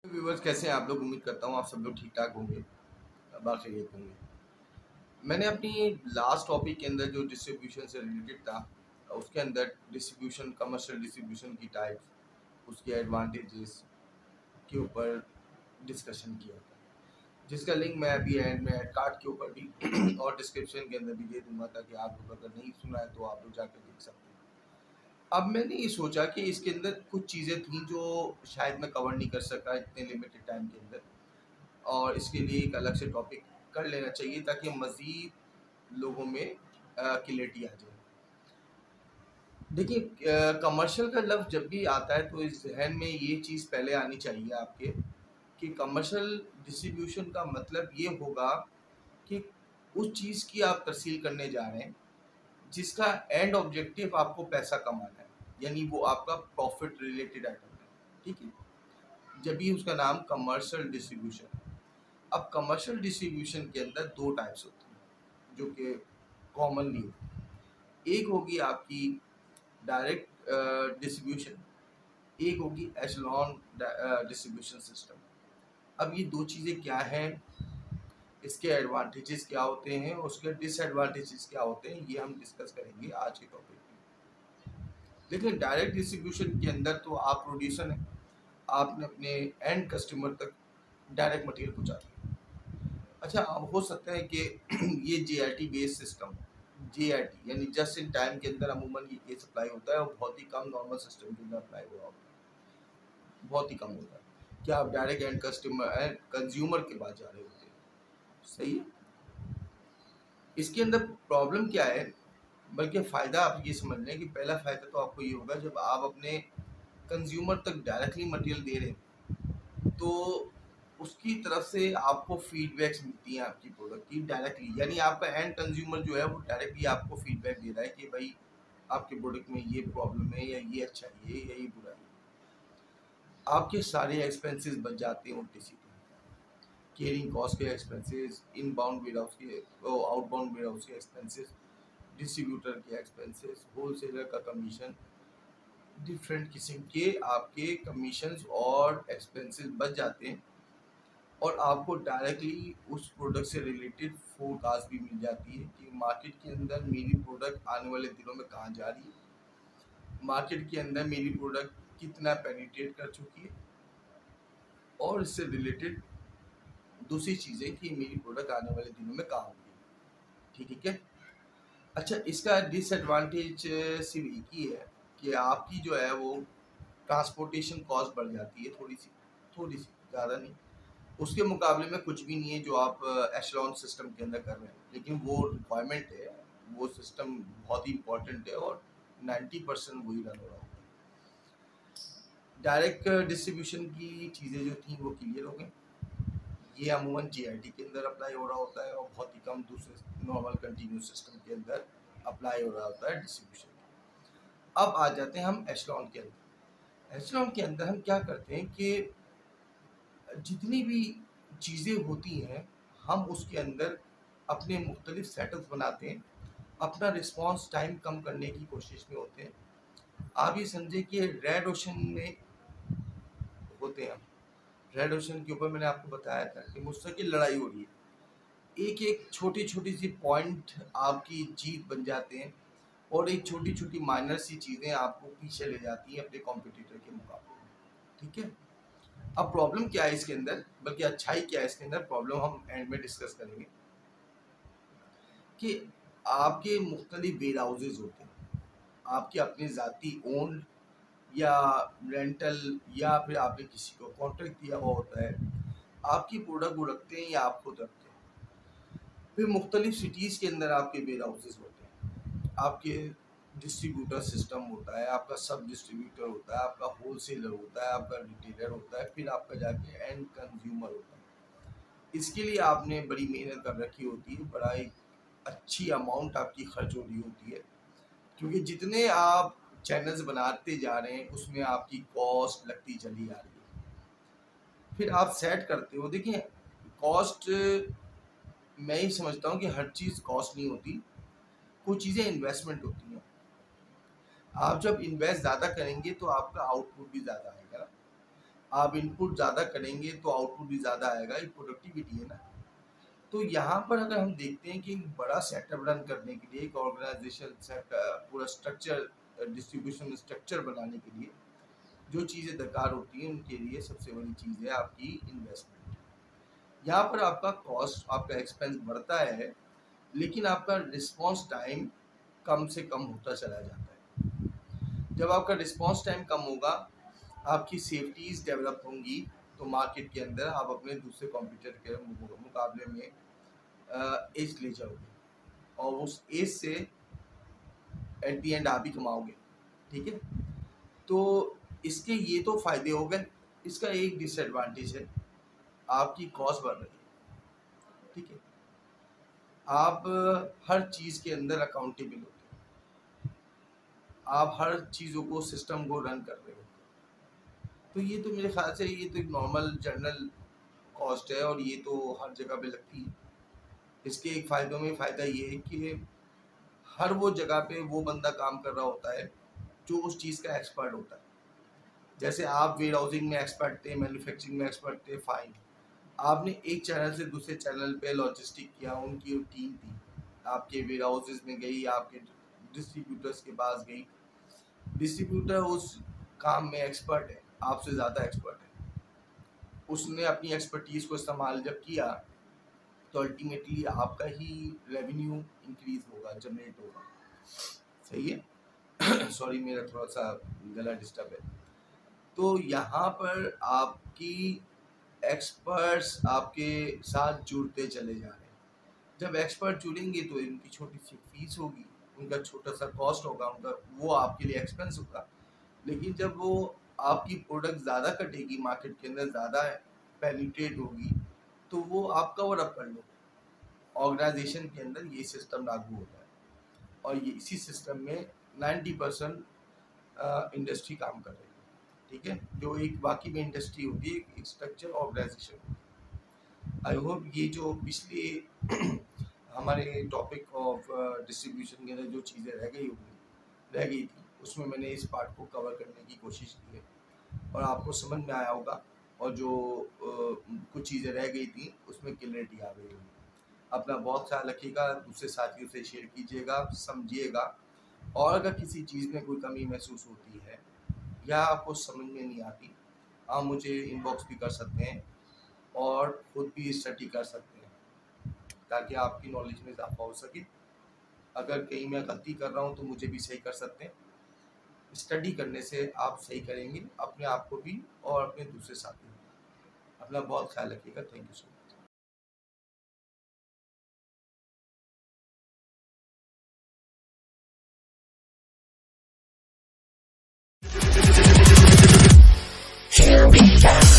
Viewers कैसे हैं आप लोग। उम्मीद करता हूँ आप सब लोग ठीक ठाक होंगे, बाखैरियत होंगे। मैंने अपनी लास्ट टॉपिक के अंदर जो डिस्ट्रीब्यूशन से रिलेटेड था उसके अंदर डिस्ट्रीब्यूशन, कमर्शियल डिस्ट्रीब्यूशन की टाइप्स, उसके एडवांटेजेस के ऊपर डिस्कशन किया था, जिसका लिंक मैं अभी एंड में एड कार्ड के ऊपर भी और डिस्क्रिप्शन के अंदर भी दे दूंगा, ताकि आप लोग अगर नहीं सुना है तो आप लोग जाकर देख सकते हैं। अब मैंने ये सोचा कि इसके अंदर कुछ चीज़ें थी जो शायद मैं कवर नहीं कर सका इतने लिमिटेड टाइम के अंदर, और इसके लिए एक अलग से टॉपिक कर लेना चाहिए ताकि मज़ीद लोगों में क्लियरिटी आ जाए। देखिए, कमर्शियल का लफ्ज़ जब भी आता है तो इस जहन में ये चीज़ पहले आनी चाहिए आपके कि कमर्शियल डिस्ट्रीब्यूशन का मतलब ये होगा कि उस चीज़ की आप तरसील करने जा रहे हैं जिसका एंड ऑब्जेक्टिव आपको पैसा कमाना है, यानी वो आपका प्रॉफिट रिलेटेड आइटम है। ठीक है, जब भी उसका नाम कमर्शियल डिस्ट्रीब्यूशन है। अब कमर्शियल डिस्ट्रीब्यूशन के अंदर दो टाइप्स होती हैं जो कि कॉमनली होती हैं। एक होगी आपकी डायरेक्ट डिस्ट्रीब्यूशन, एक होगी एशलॉन डिस्ट्रीब्यूशन सिस्टम। अब ये दो चीज़ें क्या हैं, इसके एडवांटेजेस क्या होते हैं, उसके डिसएडवांटेजेस क्या होते हैं, ये हम डिस्कस करेंगे आज के टॉपिक में। लेकिन डायरेक्ट डिस्ट्रीब्यूशन के अंदर तो आप प्रोड्यूसर हैं, आपने अपने एंड कस्टमर तक डायरेक्ट मटेरियल पहुँचा दिया। अच्छा, हो सकता है कि ये JIT बेस्ड सिस्टम, JIT यानी जस्ट इन टाइम के अंदर अमूमन ये सप्लाई होता है और बहुत ही कम नॉर्मल सिस्टम के अंदर अप्लाई हुआ होता है, बहुत ही कम होता है कि आप direct and customer and consumer के पास जा रहे होते हैं। सही है। इसके अंदर प्रॉब्लम क्या है, बल्कि फ़ायदा आप ये समझ लें कि पहला फ़ायदा तो आपको ये होगा जब आप अपने कंज्यूमर तक डायरेक्टली मटेरियल दे रहे हैं तो उसकी तरफ से आपको फीडबैक्स मिलती हैं आपकी प्रोडक्ट की डायरेक्टली, यानी आपका एंड कंज्यूमर जो है वो डायरेक्टली आपको फीडबैक दे रहा है कि भाई आपके प्रोडक्ट में ये प्रॉब्लम है या ये अच्छा है या ये बुरा है। आपके सारे एक्सपेंसेस बच जाते हैं उल्टी सीधे, केयरिंग कॉस्ट के एक्सपेंसेस, इनबाउंड वेयर हाउस के, आउटबाउंड वेयर हाउस के एक्सपेंसेस, डिस्ट्रीब्यूटर के एक्सपेंसेस, होलसेलर का कमीशन, डिफरेंट किस्म के आपके कमीशंस और एक्सपेंसेस बच जाते हैं और आपको डायरेक्टली उस प्रोडक्ट से रिलेटेड फोरकास्ट भी मिल जाती है कि मार्केट के अंदर मेरी प्रोडक्ट आने वाले दिनों में कहाँ जा रही है, मार्केट के अंदर मेरी प्रोडक्ट कितना पेनिट्रेट कर चुकी है, और इससे रिलेटेड दूसरी चीज़ें कि मेरी प्रोडक्ट आने वाले दिनों में कहाँ होगी। ठीक है। अच्छा, इसका डिसएडवांटेज सिर्फ एक ही है कि आपकी जो है वो ट्रांसपोर्टेशन कॉस्ट बढ़ जाती है, थोड़ी सी, ज़्यादा नहीं। उसके मुकाबले में कुछ भी नहीं है जो आप एशलॉन सिस्टम के अंदर कर रहे हैं, लेकिन वो रिक्वायरमेंट है, वो सिस्टम बहुत ही इंपॉर्टेंट है और 90% वही रन हो रहा होता है। डायरेक्ट डिस्ट्रीब्यूशन की चीज़ें जो थी वो क्लियर हो गई। ये अमूमन JIT के अंदर अप्लाई हो रहा होता है और बहुत ही कम दूसरे नॉर्मल कंटिन्यूस सिस्टम के अंदर अप्लाई हो रहा होता है डिस्ट्रीब्यूशन। अब आ जाते हैं हम एशलॉन के अंदर। एशलॉन के अंदर हम क्या करते हैं कि जितनी भी चीज़ें होती हैं हम उसके अंदर अपने मुख्तलिफ सेटअप्स बनाते हैं, अपना रिस्पांस टाइम कम करने की कोशिश में होते हैं। आप ये समझे कि रेड ओशन में होते हैं हम। रेड ओशन के ऊपर मैंने आपको बताया था कि मुस्तकिल लड़ाई हो रही है, एक एक छोटी छोटी सी पॉइंट आपकी जीत बन जाते हैं और एक छोटी छोटी माइनर सी चीज़ें आपको पीछे ले जाती हैं अपने कॉम्पिटिटर के मुकाबले में। ठीक है। अब प्रॉब्लम क्या है इसके अंदर, बल्कि अच्छाई क्या है इसके अंदर, प्रॉब्लम हम एंड में डिस्कस करेंगे कि आपके मुख्तलिफ वेयर हाउसेज होते हैं, आपके अपने ज़ाती ओन्ड या रेंटल या फिर आपने किसी को कॉन्ट्रैक्ट दिया हुआ होता है, आपकी प्रोडक्ट वो रखते हैं या आप खुद रखते हैं। फिर मुख्तलिफ सिटीज़ के अंदर आपके वेयर हाउसेज होते हैं, आपके डिस्ट्रीब्यूटर सिस्टम होता है, आपका सब डिस्ट्रीब्यूटर होता है, आपका होलसेलर होता है, आपका रिटेलर होता है, फिर आपका जाके एंड कंज्यूमर होता है। इसके लिए आपने बड़ी मेहनत कर रखी होती है, बड़ा एक अच्छी अमाउंट आपकी खर्च हो रही होती है, क्योंकि जितने आप चैनल्स बनाते जा रहे हैं उसमें आपकी कॉस्ट लगती चली आ रही है। फिर आप सेट करते हो। देखिए, कॉस्ट मैं ही समझता हूँ कि हर चीज़ कॉस्ट नहीं होती, कुछ चीज़ें इन्वेस्टमेंट होती हैं। आप जब इन्वेस्ट ज़्यादा करेंगे तो आपका आउटपुट भी ज़्यादा आएगा। आप इनपुट ज़्यादा करेंगे तो आउटपुट भी ज़्यादा आएगा, ये प्रोडक्टिविटी है ना। तो यहाँ पर अगर हम देखते हैं कि एक बड़ा सेटअप रन करने के लिए, एक ऑर्गेनाइजेशन सेटअप पूरा स्ट्रक्चर, डिस्ट्रीब्यूशन स्ट्रक्चर बनाने के लिए जो चीज़ें दरकार होती हैं, उनके लिए सबसे बड़ी चीज़ है आपकी इन्वेस्टमेंट। यहाँ पर आपका कॉस्ट, आपका एक्सपेंस बढ़ता है, लेकिन आपका रिस्पॉन्स टाइम कम से कम होता चला जाता है। जब आपका रिस्पॉन्स टाइम कम होगा, आपकी सेफ्टीज़ डेवलप होंगी, तो मार्केट के अंदर आप अपने दूसरे कॉम्पिटिटर के मुकाबले में एज ले जाओगे और उस एज से एट दी एंड आप ही कमाओगे। ठीक है, तो इसके ये तो फ़ायदे हो गए। इसका एक डिसएडवांटेज है, आपकी कॉस्ट बढ़ रही है। ठीक है, आप हर चीज़ के अंदर अकाउंटेबल होते हैं, आप हर चीज़ों को, सिस्टम को रन कर रहे हो। तो ये तो मेरे ख्याल से ये तो एक नॉर्मल जनरल कॉस्ट है और ये तो हर जगह पे लगती है। इसके एक फ़ायदों में फ़ायदा ये है कि हर वो जगह पे वो बंदा काम कर रहा होता है जो उस चीज़ का एक्सपर्ट होता है। जैसे आप वेयर हाउसिंग में एक्सपर्ट थे, मैन्युफैक्चरिंग में एक्सपर्ट थे, फाइन। आपने एक चैनल से दूसरे चैनल पे लॉजिस्टिक किया, उनकी टीम थी, आपके वेयर हाउसेज में गई, आपके डिस्ट्रीब्यूटर्स के पास गई। डिस्ट्रीब्यूटर उस काम में एक्सपर्ट है, आपसे ज़्यादा एक्सपर्ट है। उसने अपनी एक्सपर्टीज़ को इस्तेमाल जब किया तो अल्टीमेटली आपका ही रेवेन्यू इंक्रीज होगा, जनरेट होगा। सही है। सॉरी, मेरा थोड़ा सा गला डिस्टर्ब है। तो यहाँ पर आपकी एक्सपर्ट्स आपके साथ जुड़ते चले जा रहे हैं। जब एक्सपर्ट जुड़ेंगे तो इनकी छोटी सी फीस होगी, उनका छोटा सा कॉस्ट होगा, उनका वो आपके लिए एक्सपेंस होगा। लेकिन जब वो आपकी प्रोडक्ट ज़्यादा कटेगी, मार्केट के अंदर ज़्यादा पेनिट्रेट होगी, तो वो आप कवर अप कर लो। ऑर्गेनाइजेशन के अंदर ये सिस्टम लागू होता है और ये इसी सिस्टम में 90% इंडस्ट्री काम कर रही है। ठीक है, जो एक बाकी में इंडस्ट्री होती है, एक स्ट्रक्चर ऑर्गेनाइजेशन होती है। आई होप ये जो पिछले हमारे टॉपिक ऑफ डिस्ट्रीब्यूशन के अंदर जो चीज़ें रह गई थी, उसमें मैंने इस पार्ट को कवर करने की कोशिश की है और आपको समझ में आया होगा। और जो कुछ चीज़ें रह गई थी उसमें क्लियरिटी आ गई होगी। अपना बहुत ख्याल रखिएगा, दूसरे साथियों से शेयर कीजिएगा, समझिएगा। और अगर किसी चीज़ में कोई कमी महसूस होती है या आपको समझ में नहीं आती, आप मुझे इनबॉक्स भी कर सकते हैं और खुद भी स्टडी कर सकते हैं ताकि आपकी नॉलेज में इजाफा हो सके। अगर कहीं मैं गलती कर रहा हूँ तो मुझे भी सही कर सकते हैं। स्टडी करने से आप सही करेंगे अपने आप को भी और अपने दूसरे साथियों को। अपना बहुत ख्याल रखिएगा। Thank you so much. Here we go.